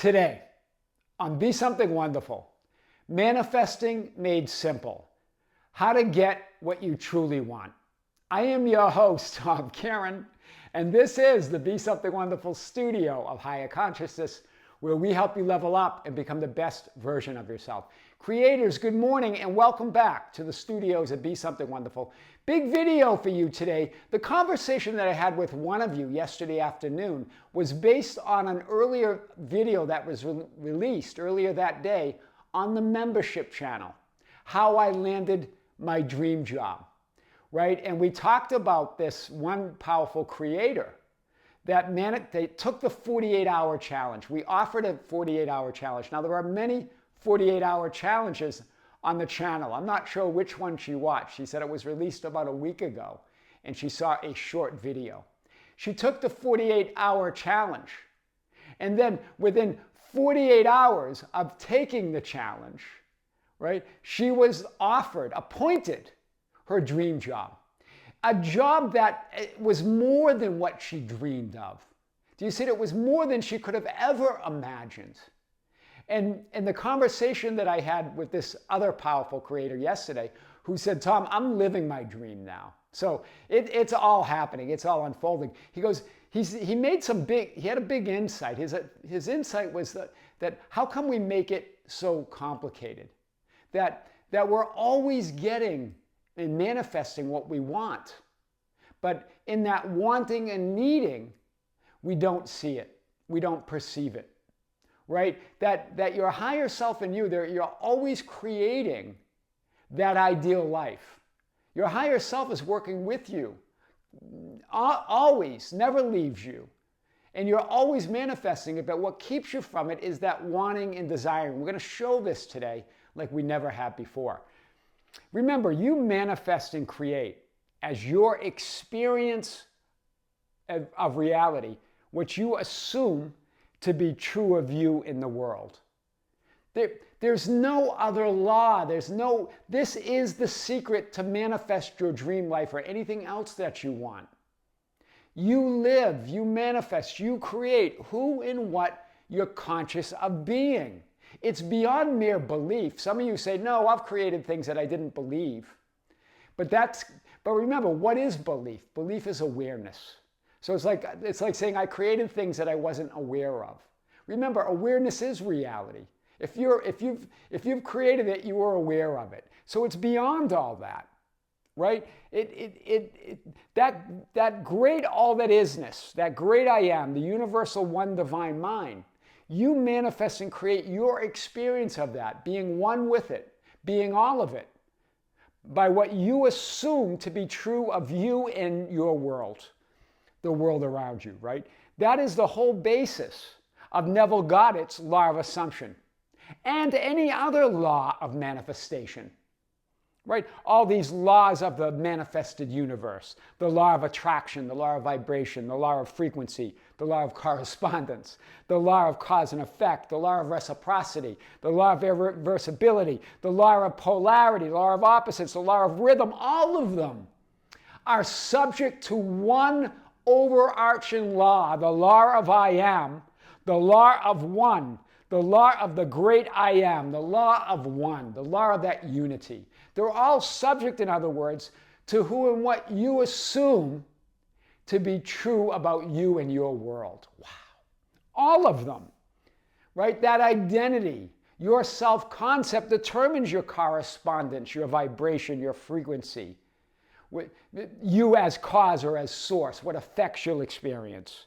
Today, on Be Something Wonderful, Manifesting Made Simple, how to get what you truly want. I am your host, Tom Kearin, and this is the Be Something Wonderful studio of higher consciousness, where we help you level up and become the best version of yourself. Creators, good morning and welcome back to the studios of Be Something Wonderful. Big video for you today. The conversation that I had with one of you yesterday afternoon was based on an earlier video that was released earlier that day on the membership channel, how I landed my dream job, right? And we talked about this one powerful creator that they took the 48-hour challenge. We offered a 48-hour challenge. Now, there are many 48-hour challenges on the channel. I'm not sure which one she watched. She said it was released about a week ago, and she saw a short video. She took the 48-hour challenge, and then within 48 hours of taking the challenge, right, she was appointed her dream job. A job that was more than what she dreamed of. Do you see? It was more than she could have ever imagined. And the conversation that I had with this other powerful creator yesterday, who said, Tom, I'm living my dream now. So it's all happening. It's all unfolding. He goes, he had a big insight. His insight was that how come we make it so complicated? That we're always getting and manifesting what we want. But in that wanting and needing, we don't see it. We don't perceive it, right? That your higher self in you, you're always creating that ideal life. Your higher self is working with you, always, never leaves you. And you're always manifesting it, but what keeps you from it is that wanting and desiring. We're going to show this today like we never have before. Remember, you manifest and create as your experience of reality, what you assume to be true of you in the world. There's no other law. This is the secret to manifest your dream life or anything else that you want. You live, you manifest, you create who and what you're conscious of being. It's beyond mere belief. Some of you say, no, I've created things that I didn't believe. But remember, what is belief? Belief is awareness. So it's like saying I created things that I wasn't aware of. Remember, awareness is reality. If you've created it, you are aware of it. So it's beyond all that, right? That great all that isness, that great I am, the universal one divine mind. You manifest and create your experience of that, being one with it, being all of it, by what you assume to be true of you and your world, the world around you, right? That is the whole basis of Neville Goddard's law of assumption and any other law of manifestation. Right? All these laws of the manifested universe, the law of attraction, the law of vibration, the law of frequency, the law of correspondence, the law of cause and effect, the law of reciprocity, the law of irreversibility, the law of polarity, the law of opposites, the law of rhythm, all of them are subject to one overarching law, the law of I am, the law of one, the law of the great I am, the law of one, the law of that unity. They're all subject, in other words, to who and what you assume to be true about you and your world. Wow. All of them, right? That identity, your self-concept determines your correspondence, your vibration, your frequency. You as cause or as source, what effects you'll experience.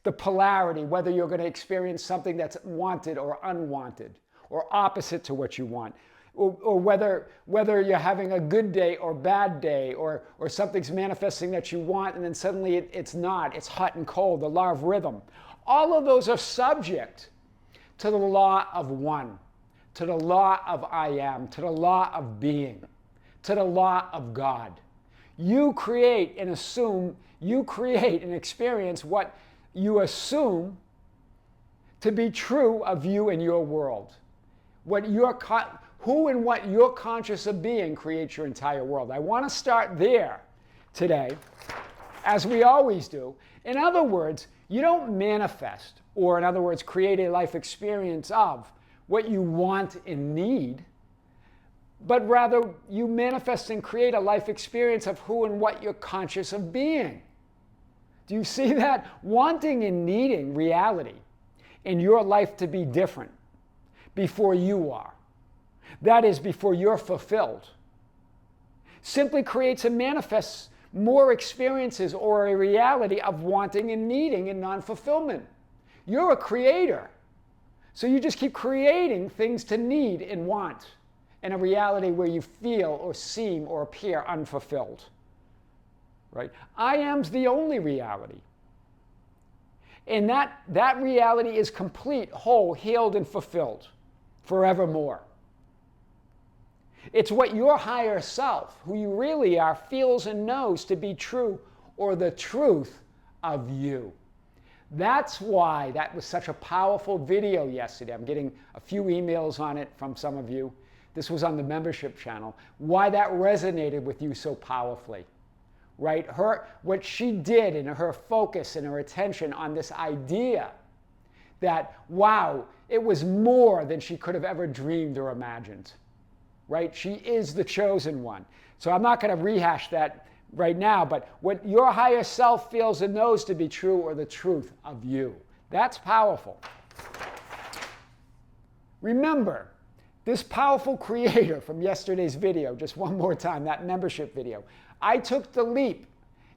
The polarity, whether you're going to experience something that's wanted or unwanted, or opposite to what you want. Or whether you're having a good day or bad day, or something's manifesting that you want and then suddenly it's not, it's hot and cold, the law of rhythm. All of those are subject to the law of one, to the law of I am, to the law of being, to the law of God. You create and experience what you assume to be true of you and your world. Who and what you're conscious of being creates your entire world. I want to start there today, as we always do. In other words, You don't manifest, or in other words, create a life experience of what you want and need, but rather you manifest and create a life experience of who and what you're conscious of being. Do you see that? Wanting and needing reality in your life to be different before you are. That is, before you're fulfilled. Simply creates and manifests more experiences or a reality of wanting and needing and non-fulfillment. You're a creator. So you just keep creating things to need and want in a reality where you feel or seem or appear unfulfilled. Right? I am's the only reality. And that reality is complete, whole, healed, and fulfilled forevermore. It's what your higher self, who you really are, feels and knows to be true, or the truth of you. That's why that was such a powerful video yesterday. I'm getting a few emails on it from some of you. This was on the membership channel. Why that resonated with you so powerfully. Right? What she did and her focus and her attention on this idea that, wow, it was more than she could have ever dreamed or imagined. Right? She is the chosen one. So I'm not going to rehash that right now, but what your higher self feels and knows to be true, or the truth of you. That's powerful. Remember, this powerful creator from yesterday's video, just one more time, that membership video. I took the leap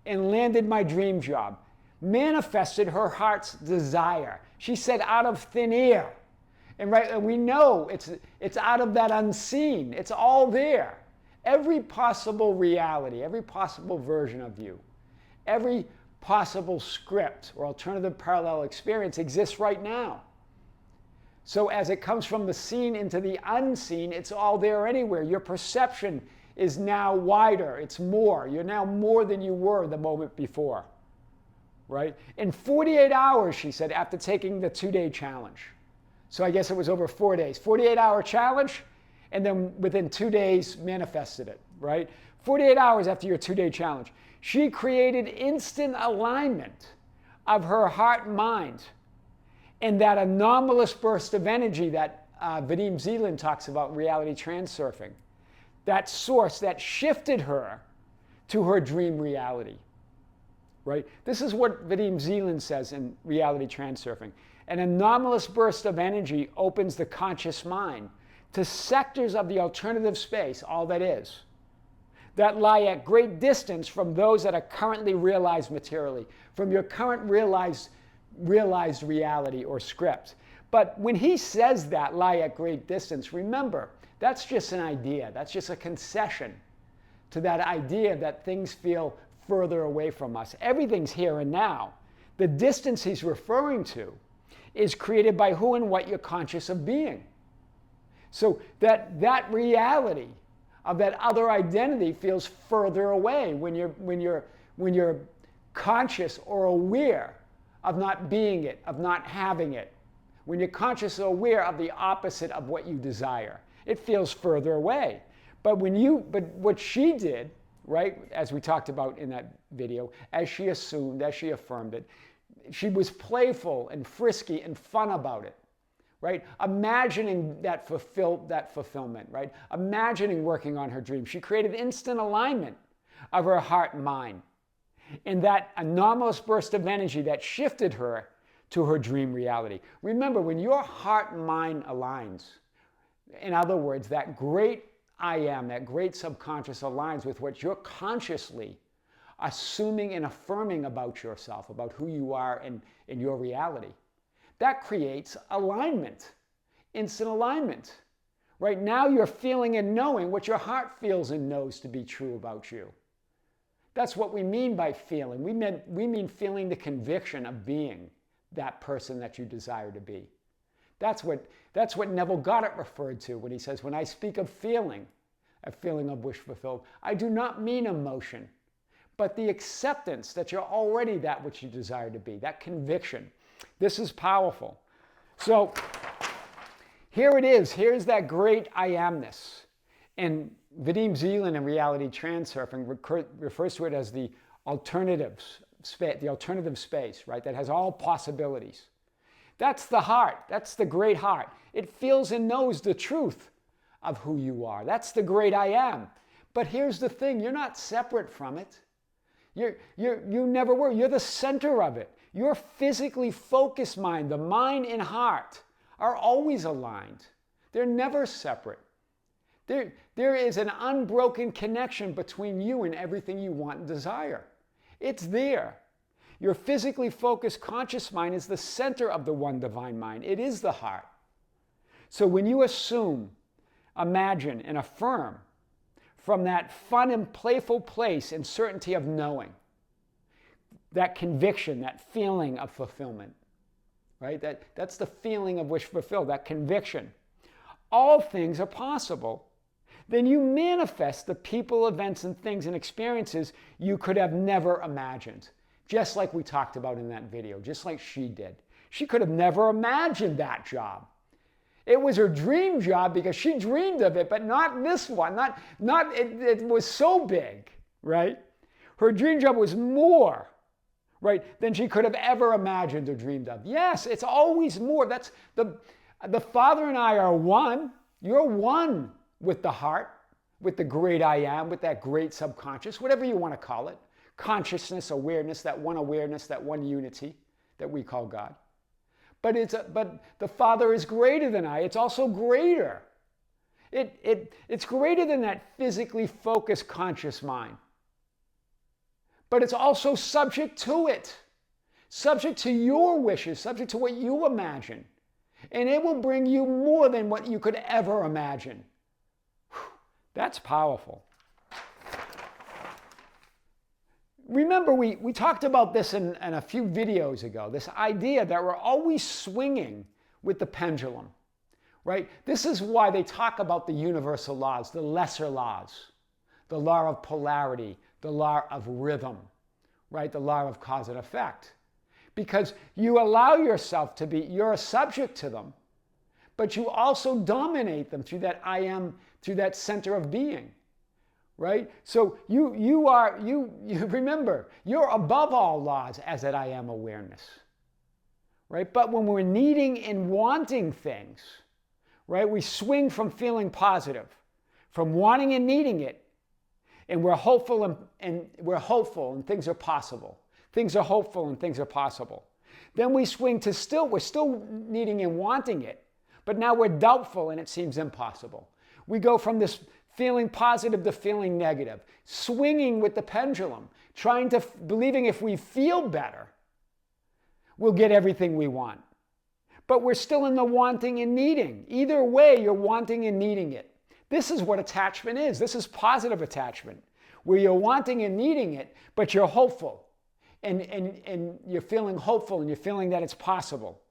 and landed my dream job, manifested her heart's desire. She said out of thin air. And we know it's out of that unseen. It's all there. Every possible reality, every possible version of you, every possible script or alternative parallel experience exists right now. So as it comes from the seen into the unseen, it's all there anywhere. Your perception is now wider. It's more. You're now more than you were the moment before. Right? In 48 hours, she said, after taking the 2-day challenge. So I guess it was over 4 days. 48-hour challenge, and then within 2 days manifested it, right? 48 hours after your 2-day challenge. She created instant alignment of her heart and mind. And that anomalous burst of energy that Vadim Zeland talks about in reality transurfing. That source that shifted her to her dream reality. Right? This is what Vadim Zeland says in reality transurfing. An anomalous burst of energy opens the conscious mind to sectors of the alternative space, all that is, that lie at great distance from those that are currently realized materially, from your current realized reality or script. But when he says that, lie at great distance, remember, that's just an idea. That's just a concession to that idea that things feel further away from us. Everything's here and now. The distance he's referring to is created by who and what you're conscious of being. So that reality of that other identity feels further away when you're conscious or aware of not being it, of not having it. When you're conscious or aware of the opposite of what you desire, it feels further away. But what she did, right, as we talked about in that video, as she assumed, as she affirmed it, she was playful and frisky and fun about it, right? Imagining that fulfillment, right? Imagining working on her dream. She created instant alignment of her heart and mind in that anomalous burst of energy that shifted her to her dream reality. Remember, when your heart and mind aligns, in other words, that great I am, that great subconscious aligns with what you're consciously assuming and affirming about yourself, about who you are in your reality. That creates alignment, instant alignment. Right now you're feeling and knowing what your heart feels and knows to be true about you. That's what we mean by feeling. We mean feeling the conviction of being that person that you desire to be. That's what Neville Goddard referred to when he says, when I speak of feeling, a feeling of wish fulfilled, I do not mean emotion, but the acceptance that you're already that which you desire to be, that conviction. This is powerful. So here it is. Here's that great I amness. And Vadim Zeland in reality transurfing refers to it as the alternatives space, the alternative space, right? That has all possibilities. That's the heart. That's the great heart. It feels and knows the truth of who you are. That's the great I am. But here's the thing, you're not separate from it. You never were. You're the center of it. Your physically focused mind, the mind and heart, are always aligned. They're never separate. There is an unbroken connection between you and everything you want and desire. It's there. Your physically focused conscious mind is the center of the one divine mind. It is the heart. So when you assume, imagine, and affirm from that fun and playful place and certainty of knowing, that conviction, that feeling of fulfillment, right? That's the feeling of wish fulfilled, that conviction. All things are possible. Then you manifest the people, events, and things and experiences you could have never imagined. Just like we talked about in that video, just like she did. She could have never imagined that job. It was her dream job because she dreamed of it, but not this one. It was so big, right? Her dream job was more, right, than she could have ever imagined or dreamed of. Yes, it's always more. That's the Father and I are one. You're one with the heart, with the great I am, with that great subconscious, whatever you want to call it. Consciousness, awareness, that one unity that we call God. But the Father is greater than I. It's also greater. It's greater than that physically focused conscious mind. But it's also subject to it. Subject to your wishes, subject to what you imagine. And it will bring you more than what you could ever imagine. Whew, that's powerful. Remember, we talked about this in a few videos ago, this idea that we're always swinging with the pendulum, right? This is why they talk about the universal laws, the lesser laws, the law of polarity, the law of rhythm, right? The law of cause and effect. Because you allow yourself to be, you're a subject to them, but you also dominate them through that I am, through that center of being. Right? So you remember, you're above all laws as that I am awareness. Right? But when we're needing and wanting things, right, we swing from feeling positive, from wanting and needing it, and we're hopeful and things are possible. Things are hopeful and things are possible. Then we swing to we're still needing and wanting it, but now we're doubtful and it seems impossible. We go from this feeling positive to feeling negative, swinging with the pendulum, believing if we feel better, we'll get everything we want. But we're still in the wanting and needing. Either way, you're wanting and needing it. This is what attachment is. This is positive attachment, where you're wanting and needing it, but you're hopeful. And you're feeling hopeful and you're feeling that it's possible.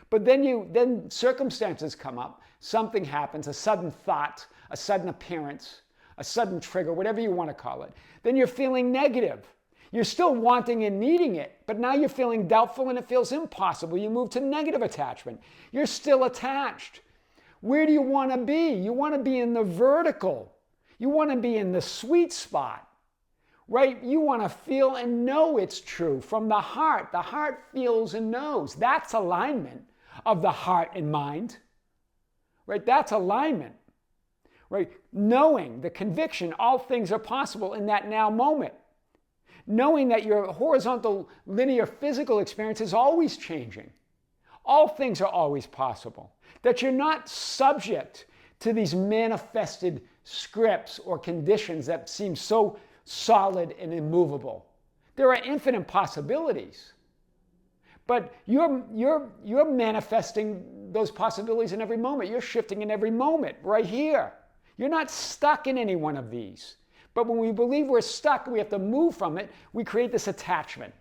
But then circumstances come up, something happens, a sudden thought, a sudden appearance, a sudden trigger, whatever you want to call it. Then you're feeling negative. You're still wanting and needing it, but now you're feeling doubtful and it feels impossible. You move to negative attachment. You're still attached. Where do you want to be? You want to be in the vertical. You want to be in the sweet spot, right? You want to feel and know it's true from the heart. The heart feels and knows. That's alignment of the heart and mind, right? That's alignment. Right? Knowing, the conviction, all things are possible in that now moment. Knowing that your horizontal, linear physical experience is always changing. All things are always possible. That you're not subject to these manifested scripts or conditions that seem so solid and immovable. There are infinite possibilities. But you're manifesting those possibilities in every moment. You're shifting in every moment, right here. You're not stuck in any one of these. But when we believe we're stuck, we have to move from it, we create this attachment,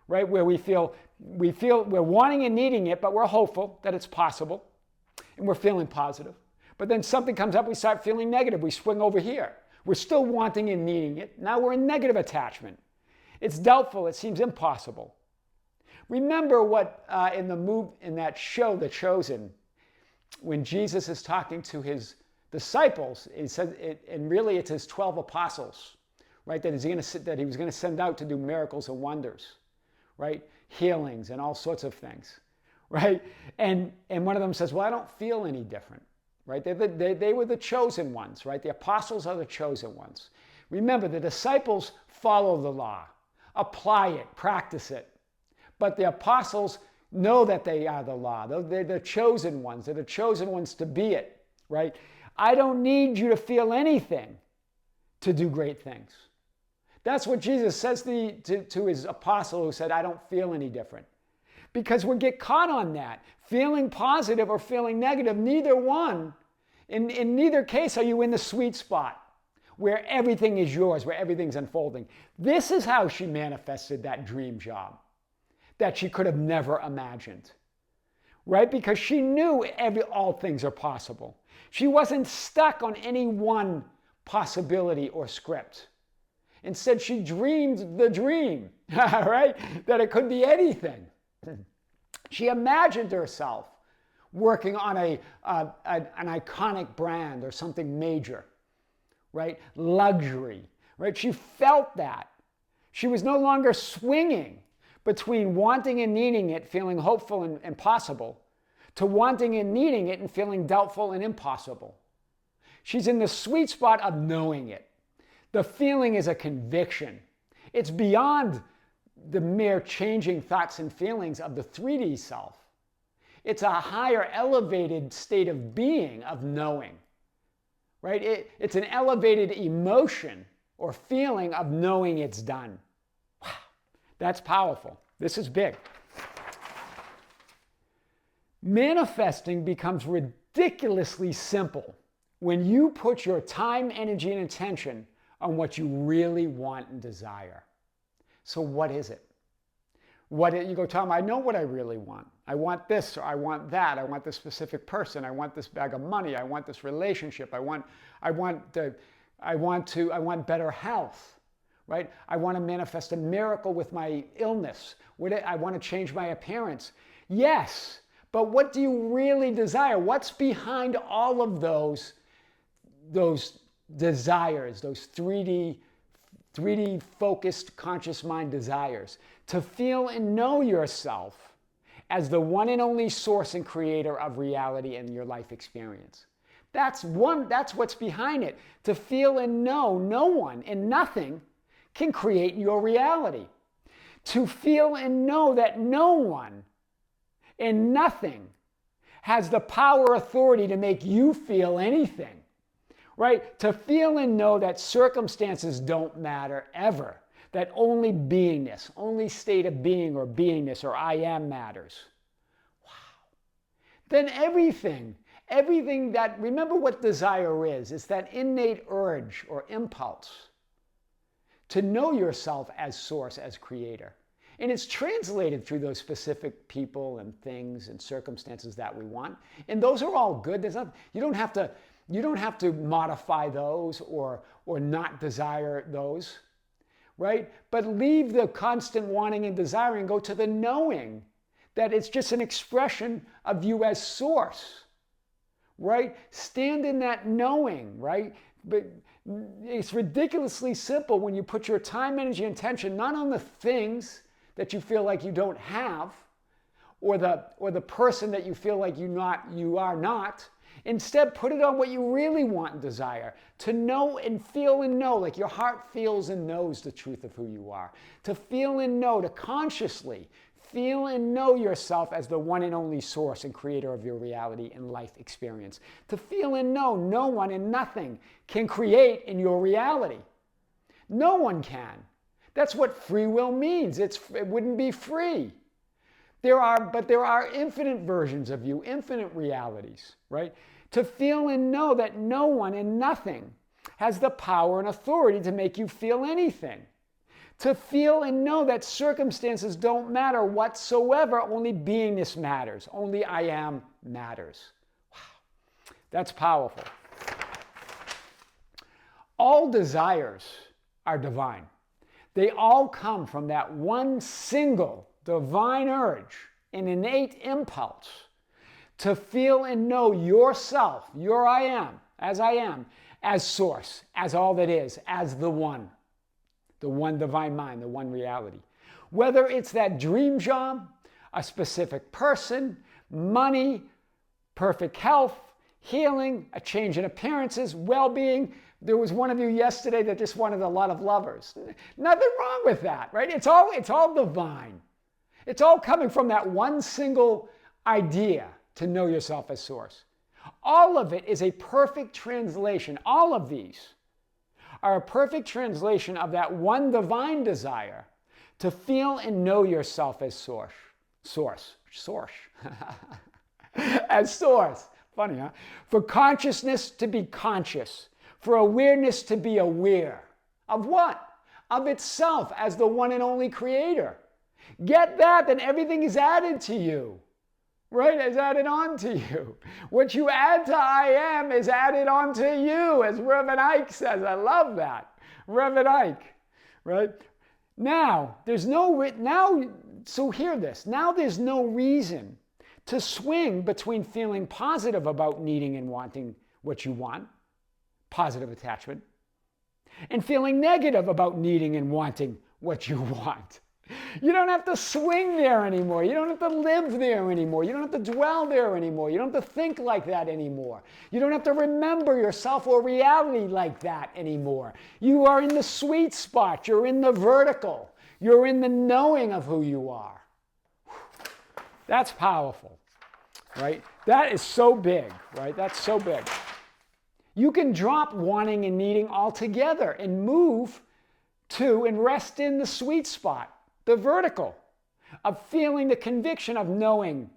right? Where we feel we're wanting and needing it, but we're hopeful that it's possible, and we're feeling positive. But then something comes up, we start feeling negative. We swing over here. We're still wanting and needing it. Now we're in negative attachment. It's doubtful. It seems impossible. Remember what in that show, The Chosen, when Jesus is talking to his disciples, he said, and really it's his 12 apostles, right? That he was going to send out to do miracles and wonders, right? Healings and all sorts of things, right? And one of them says, well, I don't feel any different, right? They were the chosen ones, right? The apostles are the chosen ones. Remember, the disciples follow the law, apply it, practice it. But the apostles know that they are the law. They're the chosen ones. They're the chosen ones to be it, right? I don't need you to feel anything to do great things. That's what Jesus says to his apostle who said, I don't feel any different. Because we get caught on that. Feeling positive or feeling negative, neither one, in neither case are you in the sweet spot where everything is yours, where everything's unfolding. This is how she manifested that dream job that she could have never imagined, right? Because she knew all things are possible. She wasn't stuck on any one possibility or script. Instead, she dreamed the dream, right? That it could be anything. She imagined herself working on an iconic brand or something major, right? Luxury, right? She felt that. She was no longer swinging between wanting and needing it, feeling hopeful and possible, to wanting and needing it and feeling doubtful and impossible. She's in the sweet spot of knowing it. The feeling is a conviction. It's beyond the mere changing thoughts and feelings of the 3D self. It's a higher, elevated state of being, of knowing, right? It's an elevated emotion or feeling of knowing it's done. Wow, that's powerful. This is big. Manifesting becomes ridiculously simple when you put your time, energy, and attention on what you really want and desire. So what is it? You go, Tom, I know what I really want. I want this, or I want that. I want this specific person. I want this bag of money. I want this relationship. I want better health, right? I want to manifest a miracle with my illness. I want to change my appearance. Yes, but what do you really desire? What's behind all of those desires, those 3D focused conscious mind desires? To feel and know yourself as the one and only source and creator of reality in your life experience. That's what's behind it. To feel and know no one and nothing can create your reality. To feel and know that no one and nothing has the power, authority to make you feel anything. Right? To feel and know that circumstances don't matter ever. That only beingness, only state of being or beingness or I am matters. Wow. Then everything that, remember what desire is. It's that innate urge or impulse to know yourself as source, as creator. And it's translated through those specific people and things and circumstances that we want. And those are all good. You don't have to modify those or not desire those, right? But leave the constant wanting and desiring and go to the knowing that it's just an expression of you as source, right? Stand in that knowing, right? But it's ridiculously simple when you put your time, energy, and attention not on the things that you feel like you don't have or the person that you feel like you are not. Instead, put it on what you really want and desire. To know and feel and know, like your heart feels and knows the truth of who you are. To feel and know, to consciously feel and know yourself as the one and only source and creator of your reality and life experience. To feel and know no one and nothing can create in your reality. No one can. That's what free will means. It wouldn't be free. There are infinite versions of you, infinite realities, right? To feel and know that no one and nothing has the power and authority to make you feel anything. To feel and know that circumstances don't matter whatsoever, only beingness matters, only I am matters. Wow, that's powerful. All desires are divine. They all come from that one single divine urge, an innate impulse to feel and know yourself, your I am, as source, as all that is, as the one. the one divine mind, the one reality. Whether it's that dream job, a specific person, money, perfect health, healing, a change in appearances, well-being. There was one of you yesterday that just wanted a lot of lovers. Nothing wrong with that, right? It's all divine. It's all coming from that one single idea to know yourself as source. All of it is a perfect translation. All of these are a perfect translation of that one divine desire to feel and know yourself as source. As source. Funny, huh? For consciousness to be conscious. For awareness to be aware. Of what? Of itself as the one and only creator. Get that, then everything is added to you. Right? It's added on to you. What you add to I am is added on to you, as Reverend Ike says. I love that. Reverend Ike. Right? Now, so hear this. Now there's no reason to swing between feeling positive about needing and wanting what you want, positive attachment, and feeling negative about needing and wanting what you want. You don't have to swing there anymore. You don't have to live there anymore. You don't have to dwell there anymore. You don't have to think like that anymore. You don't have to remember yourself or reality like that anymore. You are in the sweet spot. You're in the vertical. You're in the knowing of who you are. That's powerful, right? That is so big, right? That's so big. You can drop wanting and needing altogether and move to and rest in the sweet spot, the vertical, of feeling the conviction of knowing,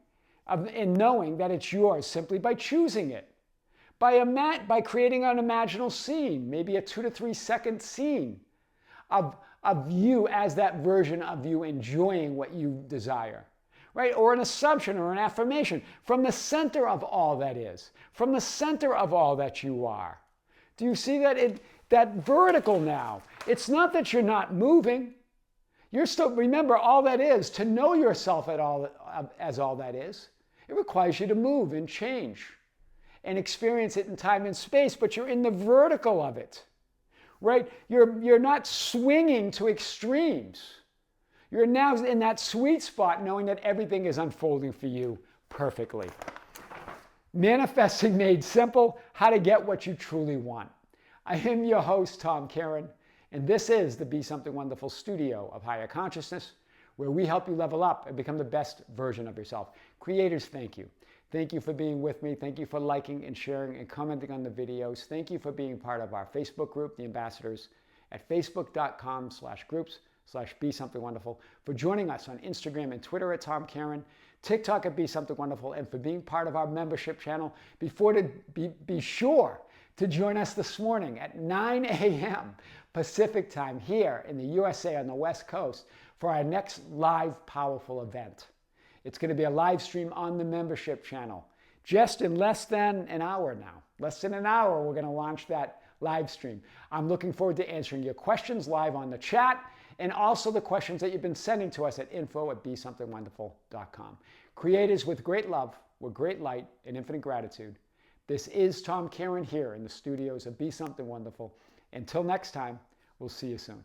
and knowing that it's yours simply by choosing it, by creating an imaginal scene, maybe a 2 to 3 second scene of you as that version of you enjoying what you desire. Right? Or an assumption or an affirmation from the center of all that is, from the center of all that you are. Do you see that? That vertical now. It's not that you're not moving. You're still, remember, all that is, to know yourself as all that is, it requires you to move and change and experience it in time and space, but you're in the vertical of it. Right? You're not swinging to extremes. You're now in that sweet spot knowing that everything is unfolding for you perfectly. Manifesting made simple, how to get what you truly want. I am your host, Tom Kearin, and this is the Be Something Wonderful studio of higher consciousness, where we help you level up and become the best version of yourself. Creators, thank you. Thank you for being with me. Thank you for liking and sharing and commenting on the videos. Thank you for being part of our Facebook group, The Ambassadors, at facebook.com/groups/Be Something Wonderful, for joining us on Instagram and Twitter at Tom Kearin, TikTok at Be Something Wonderful, and for being part of our membership channel. Be sure to join us this morning at 9 a.m. Pacific time here in the USA on the West Coast for our next live powerful event. It's going to be a live stream on the membership channel. Just in less than an hour now. Less than an hour, we're going to launch that live stream. I'm looking forward to answering your questions live on the chat, and also the questions that you've been sending to us at info@besomethingwonderful.com. Creators with great love, with great light, and infinite gratitude. This is Tom Kearin here in the studios of Be Something Wonderful. Until next time, we'll see you soon.